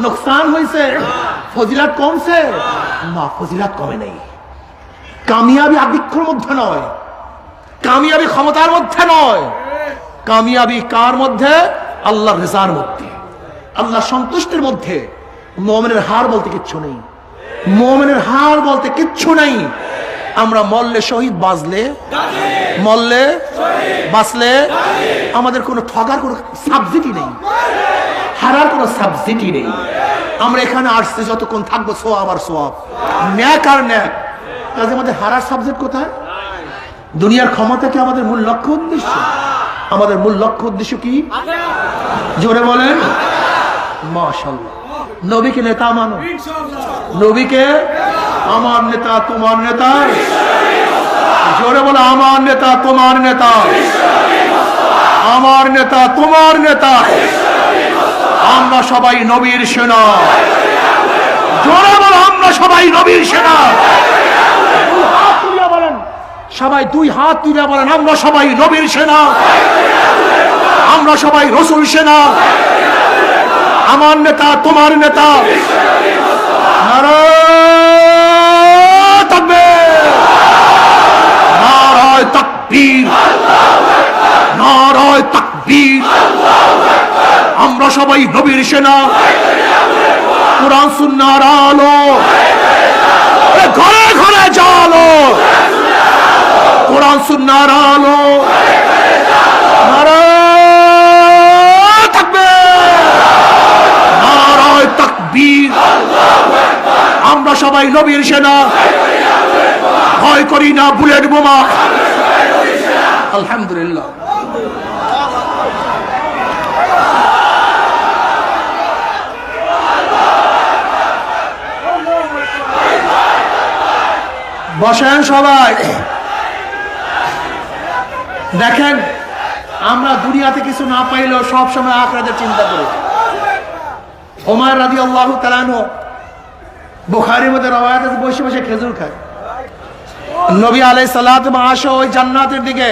নোকসান হয়েছে? ফজিলাত কমছে? না, ফজিলাত কমে নেই। কামিয়াবি আধিক্যের মধ্যে নয়, কামিয়াবি ক্ষমতার মধ্যে নয়, কামিয়াবি কার মধ্যে? আল্লাহর রেজার মধ্যে, আল্লাহ সন্তুষ্টির মধ্যে। মুমিনের হার বলতে কিচ্ছু নেই, মুমিনের হার বলতে কিচ্ছু নেই। আমরা মরলে শহীদ, বাঁচলে মরলে বাঁচলে আমাদের কোনো ঠগার কোনো সাবজেক্টই নেই, হারার কোনো সাবজেক্টই নেই। আমরা এখানে আসছি যতক্ষণ থাকবো সোয়াব আর সোয়াব, ন্যাক আর ন্যাক। কাজে আমাদের হারার সাবজেক্ট কোথায়? দুনিয়ার ক্ষমতা কি আমাদের মূল লক্ষ্য উদ্দেশ্য? আমাদের মূল লক্ষ্য উদ্দেশ্য কি? জোরে বলেন মাশাআল্লাহ। নবীকে নেতা মানো, নবীকে আমার নেতা তোমার নেতা। জোরে বলে আমার নেতা তোমার নেতা, আমার নেতা তোমার নেতা। আমরা সবাই নবীর সেনা। জোরে বলে আমরা সবাই নবীর সেনা। সবাই দুই হাত তুলে বলেন আমরা সবাই নবীর সেনা, আমরা সবাই রসুল সেনা। আমার নেতা তোমার নেতা। নারায়ে তাকবীর, নারায়ে তাকবীর, নারায়ে তাকবীর। আমরা সবাই নবীর সেনা। কুরআন সুন্নাহর আলো ঘরে ঘরে জ্বালো, কুরআন সুন্নাহর আলো। নারায়ে তাকবীর, নারায়ে তাকবীর। আমরা সবাই নবীর সেনা, ভয় করি না বুলেট বোমা। আলহামদুলিল্লাহ। বসেন সবাই। দেখেন, আমরা দুনিয়াতে কিছু না পাইলেও সব সময় আখিরাতের চিন্তা করি। ওমর রাদিয়াল্লাহু তাআলা আনহু বুখারীর মধ্যে রওয়ায়াত আছে, বসে বসে খেজুর খায়। নবী আলাইহিস সালাতু আসে ওই জান্নাতের দিকে,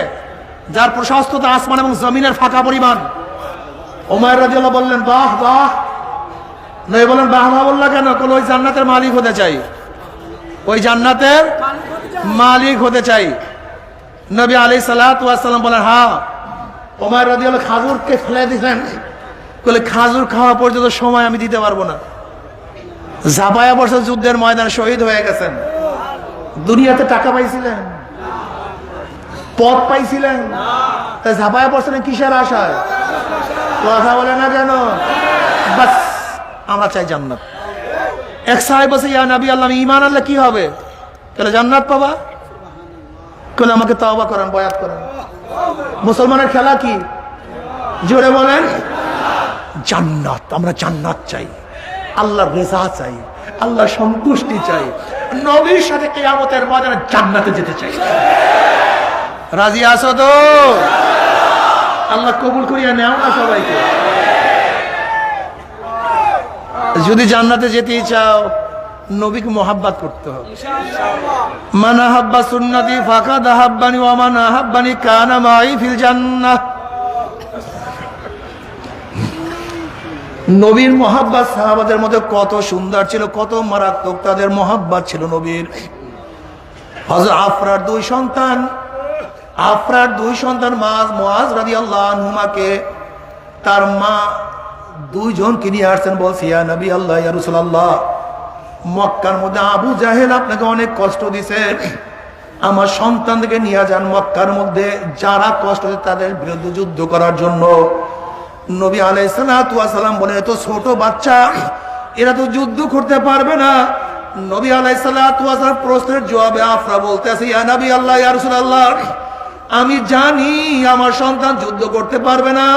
যার প্রশস্ততা আসমান এবং জমিনের ফাঁকা পরিমাণ। ওমর রাদিয়াল্লাহু বললেন বাহ বাহ। নবী বলেন বাহ বাহ বললা কেন? কোন ওই জান্নাতের মালিক হতে চাই, ওই জান্নাতের মালিক হতে চাই। নবী আলাইহিস সালাতু ওয়াস সালাম বলেন হ্যাঁ। ওমর রাদিয়াল্লাহু খাজুরকে ফেলে দিলেন, বলে খাজুর খাওয়া পর্যন্ত সময় আমি দিতে পারবো না। ঝাঁপায়া পড়ছে যুদ্ধের ময়দানে, শহীদ হয়ে গেছেন। দুনিয়াতে টাকা পাইছিলেন, পদ পাইছিলেন, তা ঝাঁপায়া পড়ছেন কিসের আশায়? কথা বলে না কেন? বাস আমরা চাই জান্নাত। এক সাহেব বসে ইয়া নবী আল্লাহ, ঈমান আনলে কি হবে? তাহলে জান্নাত পাবা। বলে আমাকে তওবা করেন, বয়াত করেন। মুসলমানের খেলা কি? জোরে বলেন জান্নাত। আমরা জান্নাত চাই, আল্লাহর রেজা চাই, আল্লাহর সন্তুষ্টি চাই, নবীর সাথে কিয়ামতের ময়দানে জান্নাতে যেতে চাই। রাজি আছো তো? আল্লাহ কবুল করিয়া নেও না সবাইকে। যদি জান্নাতে যেতে চাও, নবীকে মোহাব্বত করতে হবে। মান আহাব্বা সুন্নতি ফাকাদ আহাব্বানি ওয়া মান আহাব্বানি কানা মাই ফিল জান্নাহ। নবীর মহাব্বত সাহাবাদের মধ্যে কত সুন্দর ছিল, কত মারাত্মক তাদের মহাব্বত ছিল নবীর। হযরত আফরার দুই সন্তান মুআজ রাদিয়াল্লাহু আনহুমাকে তার মা দুইজনকে নিয়ে আসছেন, বলছে ইয়া নবী আল্লাহ, ইয়া রাসূলুল্লাহ, মক্কার মধ্যে আবু জাহেল আপনাকে অনেক কষ্ট দিছে, আমার সন্তানদেরকে নিয়ে যান মক্কার মধ্যে, যারা কষ্ট দিচ্ছে তাদের বিরুদ্ধে যুদ্ধ করার জন্য। নবী আলাইহিস সালাতু ওয়াস সালাম বলে, তো ছোট বাচ্চা, এরা তো যুদ্ধ করতে পারবে না। নবী আলাইহিস সালাতু ওয়াস সালাম প্রশ্নের জবাবে আফরা বলতে আছে, ইয়া নবী আল্লাহ, ইয়া রাসূলুল্লাহ, আমি জানি আমার সন্তান যুদ্ধ করতে পারবে না,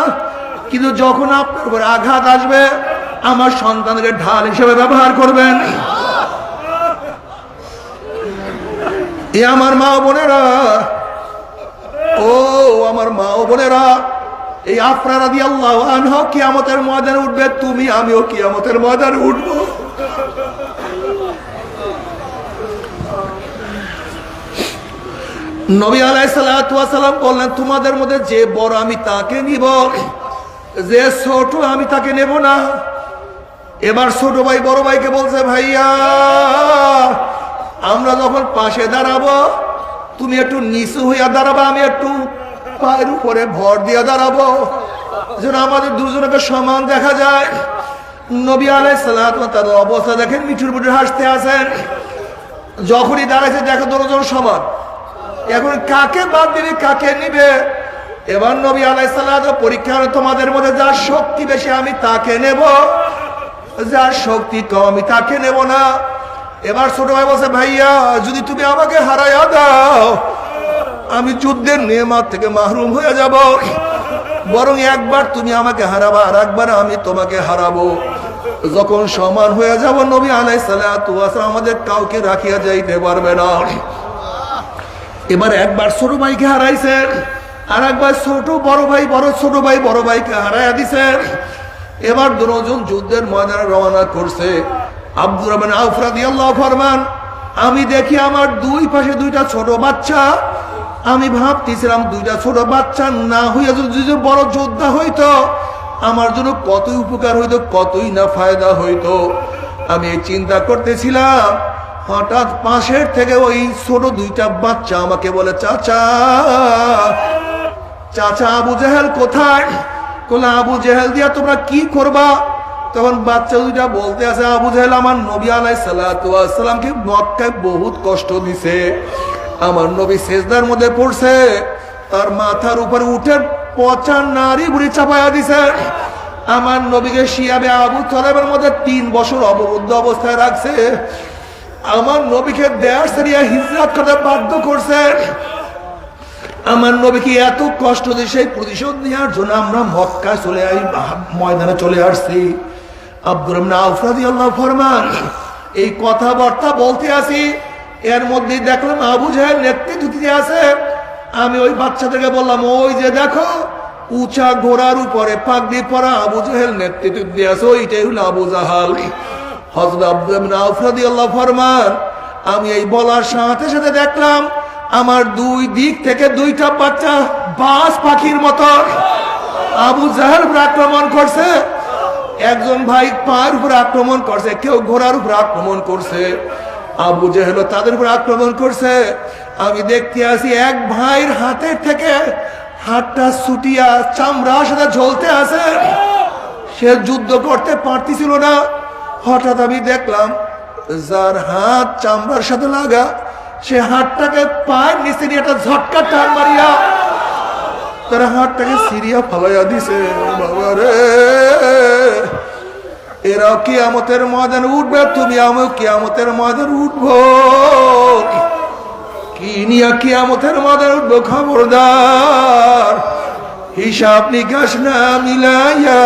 কিন্তু যখন আপনার উপর আঘাত আসবে আমার সন্তানকে ঢাল হিসেবে ব্যবহার করবেন। এ আমার মা ও বোনেরা, ও আমার মা ও বোনেরা, এই আফরা রাদিয়াল্লাহু আনহু কিয়ামতের ময়দানে উঠবে, তুমি আমিও কিয়ামতের ময়দানে উঠবো। নবী আলাইহিস সালাতু ওয়াস সালাম বললেন, তোমাদের মধ্যে যে বড় আমি তাকে নিব, যে ছোট আমি তাকে নেব না। এবার ছোট ভাই বড় ভাইকে বলছে, ভাইয়া আমরা যখন পাশে দাঁড়াবো তুমি একটু নিচু হইয়া দাঁড়াবো, আমি একটু পায়ের উপরে ভর দিয়ে দাঁড়াবো, যেন আমাদের দুজনকে সমান দেখা যায়। নবী আলাইহিস সালাতু ওয়াস সালাম তার অবস্থা দেখেন, মিঠুর মিঠুর হাসতে আছেন। যখনই দাঁড়াইছে দেখো দুজন সমান, এখন কাকে বাদ দিবি, কাকে নিবে? এবার নবী আলাইহিস সালাতু পরীক্ষা, তোমাদের মধ্যে যার শক্তি বেশি আমি তাকে নেব, যার শক্তি কম আমি তাকে নেব না। এবার ছোট ভাই বলছে, ভাইয়া যদি তুমি আমাকে হারাইয়া দাও আমি যুদ্ধের নেয়ামত থেকে মাহরুম হয়ে যাব, বরং একবার তুমি আমাকে হারাবা আর একবার আমি তোমাকে হারাবো, যখন সমান হয়ে যাব নবী আলাইহিস সালাতু ওয়াস সালাম আমাদের কাউকে রাখিয়া যাইতে পারবে না। এবার একবার ছোট ভাইকে হারাইছেন, আর একবার ছোট বড় ভাই বড় ভাইকে হারাইয়া দিছেন। এবার দুজন যুদ্ধের ময়দানে রওনা করছে। আব্দুর রহমান আউফ রাদিয়াল্লাহু ফরমান, আমি দেখি আমার দুই পাশে দুইটা ছোট বাচ্চা, আমি ভাবতেছিলাম দুইটা ছোট বাচ্চা না হইয়া যদি বড় যোদ্ধা হইতো আমার জন্য কতই উপকার হইতো, কতই না ফায়দা হইতো। আমি এই চিন্তা করতেছিলাম, হঠাৎ পাশের থেকে ওই ছোট দুইটা বাচ্চা আমাকে বলে, চাচা চাচা আবু জেহেল কোথায়? বলে, আবু জেহেল দিয়া তোমরা কি করবা? তখন বাচ্চা দুইটা বলতে আছে, আবু জেহেল আমার নবী আলাইহিস সালাতু ওয়াস সালামকে মক্কায় বহুত কষ্ট দিছে, আমার নবী সেজদার মধ্যে পড়ছে, তার মাথার উপরে উঠে পচা নারী বুড়ি চাপায়া দিছে, আমার নবীকে শিয়াবে আবু তালেবের মধ্যে 3 বছর অবরুদ্ধ অবস্থায় রাখছে, আমার নবীকে দেশ ছেড়ে হিজরত করতে বাধ্য করছে, আমার নবীকে এত কষ্ট দিয়ে সেই প্রতিশোধ নেওয়ার জন্য আমরা মক্কায় ময়দানে চলে আসছি। আব্দুর রহমান আউফ রাদিয়াল্লাহু ফরমান, এই কথাবার্তা বলতে আসি, এর মধ্যে দেখলাম আবু জাহেল নেতৃত্ব দিতে আছে। আমি ওই বাচ্চাদেরকে বললাম, ওই যে দেখো উঁচা ঘোড়ার উপরে পাগড়ি পরা আবু জাহেল নেতৃত্ব দিয়ে আছে, ওইটাই হলো আবু জাহাল। হযরত আব্দুর রহমান আউফ রাদিয়াল্লাহু ফরমান, আমি এই বলার সাথে সাথে দেখলাম আমার দুই দিক থেকে দুইটা বাচ্চা বাজ পাখির মতো আবু জাহেল উপর আক্রমণ করছে। একজন ভাই পায়ের উপর আক্রমণ করছে, কেউ ঘোড়ার উপর আক্রমণ করছে, আবু জাহেল তাদের উপর আক্রমণ করছে। আমি দেখতে আসি এক ভাইয়ের হাতের থেকে হাতটা ছুটিয়া চামড়ার সাথে ঝলতে আছে, সে যুদ্ধ করতে পারতেছিল না। হঠাৎ আমি দেখলাম যার হাত চামড়ার সাথে লাগা, সে হাতটাকে পায়ের নিচে নিয়ে একটা ঝটকা টান মারিয়া তার হাতটাকে সিরিয়া ফালাইয়া দিছে। বাবা রে, এরাও কিয়ামতের ময়দানে উঠবে, তুমি আমিও কিয়ামতের ময়দানে উঠবো। কি নিয়ে কিয়ামতের ময়দানে উঠবো? খবরদার হিসাব নিকাশ না মিলাইয়া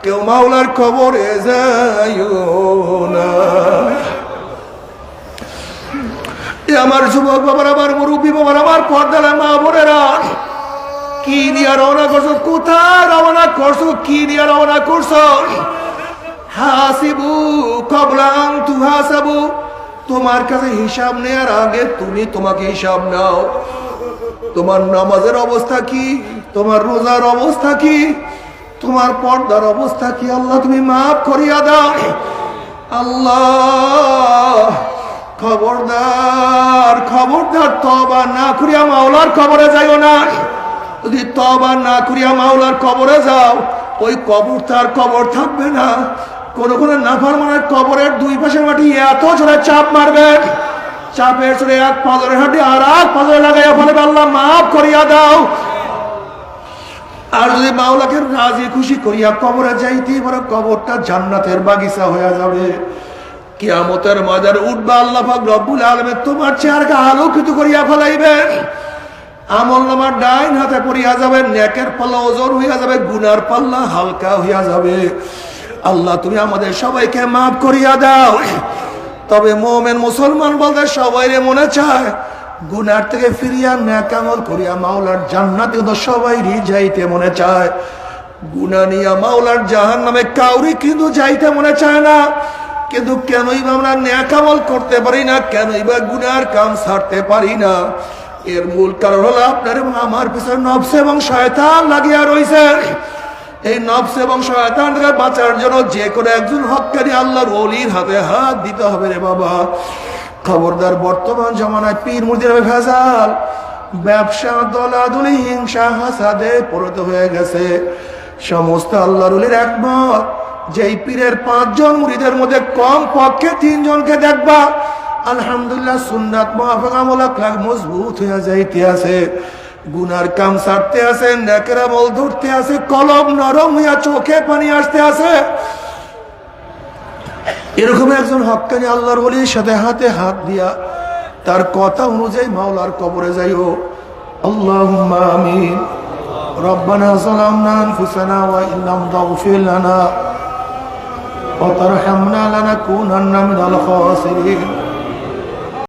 কেউ মাওলার কবরে যাইও না। আমার যুবক বাবার, আমার মুরব্বী বাবার, আমার পর্দার মা বোনেরা, কি নিয়ে রওনা করছো? কোথায় রওনা করছো? কি নিয়ে রওনা করছো? হাসিবু ক্বাবলা আন তুহাসাবু, তোমার কাছে হিসাব নেওয়ার আগে তুমি তোমাকে হিসাব নাও। তোমার নামাজের অবস্থা কি? তোমার রোজার অবস্থা কি? তোমার পর্দার অবস্থা কি আল্লাহ তুমি মাফ করিয়া দাও আল্লাহ। খবরদার খবরদার, তওবা না করিয়া মাওলার কবরে যাইও না। যদি তওবা না করিয়া মাওলার কবরে যাও, ওই কবর তার কবর থাকবে না। কোন কোন নাফরমানের কবরের দুই পাশে মাটি এত জোরে চাপ মারবে, চাপের জোরে এক পাজরের হাঁটি আর এক পাজরে লাগাইয়া বলবে আল্লাহ মাফ করিয়া দাও। আর যদি মাওলাকে রাজি খুশি করিয়া কবরে যাইতেই পারো, কবরটা জান্নাতের বাগিচা হয়ে যাবে। কিয়ামতের ময়দানে উঠবা, আল্লাহ পাক রব্বুল আলামিন তোমার চেহারাকে আলোকিত করিয়া ফেলাইবে। আমলনামার ডাইন হাতে পড়িয়া যাবে, নেকের পাল্লা ওজন হইয়া যাবে, গুনার পাল্লা হালকা হইয়া যাবে। আল্লাহ তুমি আমাদের সবাইকে মাফ করিয়া দাও। তবে মুমিন মুসলমান বলতে সবাই মনে চায় গুনার থেকে ফিরিয়া নেক আমল করিয়া মাওলার জান্নাতে তো সবাইরই যাইতে মনে চায়। গুনাহ নিয়া মাওলার জাহান্নামে কাউরি কিন্তু যাইতে মনে চায় না। কিন্তু কেনই বা আমরা নেক আমল করতে পারি না, কেনই বা গুনার কাম ছাড়তে পারি না? এর মূল কারণ হলো আপনার আমার পিছনে নফস এবং শয়তান লাগিয়া রয়েছে। এই নফস এবং শয়তান থেকে বাঁচার জন্য যে কোনো একজন হক্কানি আল্লাহর ওলির হাতে হাত দিতে হবে রে বাবা। খবরদার, বর্তমান জমানায় পীর মুরিদের ভেজাল, ব্যবসা, দলাদলি, হিংসা, হাসাদে পরিণত হয়ে গেছে। সমস্ত আল্লাহর ওলির একমত, যেই পীরের 5 জন মুরিদের মধ্যে কম পক্ষে 3 জনকে দেখবা আলহামদুলিল্লাহ সুন্নাত মুআফাক আমল আখলাক মজবুত হয়ে যাইতে আছে, গুনার কাম ছাড়তে আছে, নেকের আমল ধরতে আছে, কলম নরম হইয়া চোখে পানি আসতে আছে। এরকম একজন হক্কানি আল্লাহর ওলির সাথে হাতে হাত দিয়া তার কথা অনুযায়ী মাওলার কবরে যাইও। আল্লাহুম্মা আমিন। রব্বানা যালামনা আনফুসানা ওয়া ইল্লাম তাগফির লানা ওয়া তারহামনা লানাকুনান্না মিনাল খাসিরিন।